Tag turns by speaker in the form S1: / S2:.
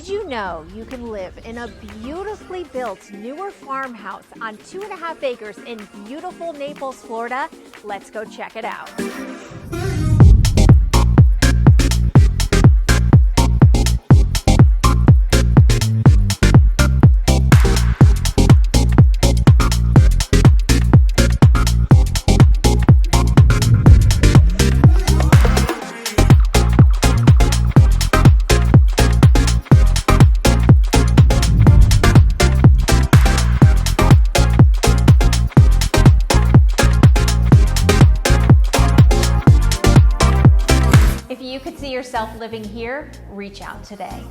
S1: Did you know you can live in a beautifully built newer farmhouse on 2.5 acres in beautiful Naples, Florida? Let's go check it out. If you could see yourself living here, reach out today.